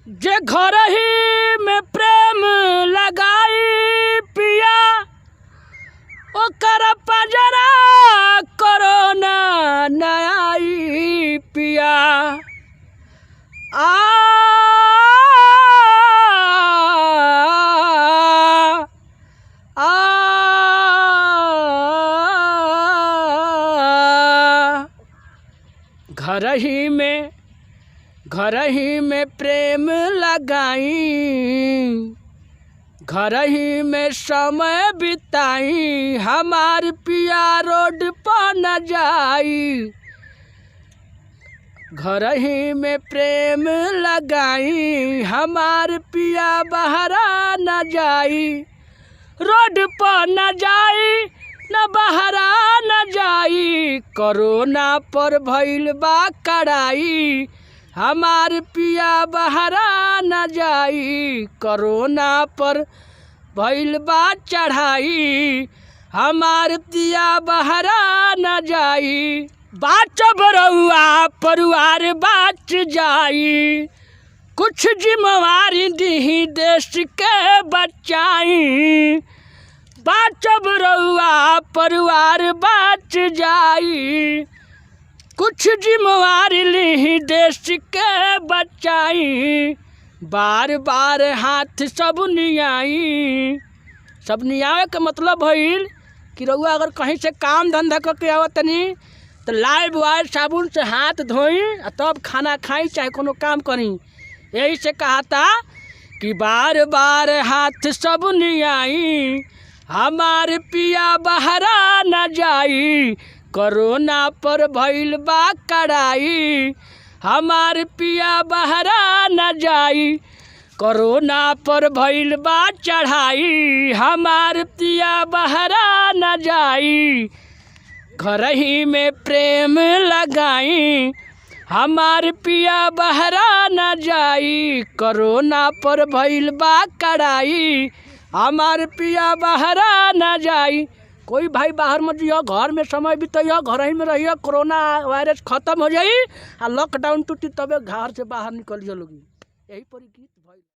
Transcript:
जे घर ही में प्रेम लगाई पिया ओकर पजरा कोरोना न आई पिया। घर ही में प्रेम लगाई, घर ही में समय बिताई, हमार पिया रोड पर न जाई। घर ही में प्रेम लगाई, हमार पिया बहरा न जाई। रोड पर न जाई न बहरा न जाई, कोरोना पर भइल बा कड़ाई, हमार पिया बहरा न जाई। कोरोना पर भइल बा चढ़ाई, हमार पिया बहरा न जाई। बाचब रउआ परिवार बाच जाई, कुछ जिम्मेवारी दीही देश के बचाई। बाचब रउआ परिवार बाच जाई, कुछ जिम्मेवारी ली देश के बचाई। बार बार हाथ सब नियाई। सब नियावे के मतलब भइल कि रउआ अगर कहीं से काम धंधा करके आवतनी तो लाइव वाइल साबुन से हाथ धोई तब खाना खाई चाहे कोनो काम करी। यही से कहा था कि बार बार हाथ सब नियाई, हमार पिया बहरा न जाई। कोरोना पर भइल बा कड़ाई, हमार पिया बहरा न जाई। कोरोना पर भइल बा चढ़ाई, हमार पिया बहरा न जाई। घर ही में प्रेम लगाई, हमार पिया बहरा न जाई। कोरोना पर भइल बा कड़ाई, हमार पिया बहरा न जाई। कोई भाई बाहर मत जाइए, घर में समय बिताइए, घर ही में रहिए। कोरोना वायरस खत्म हो जाई आ लॉकडाउन टूटी तबे घर से बाहर निकलिए लोग। यही पर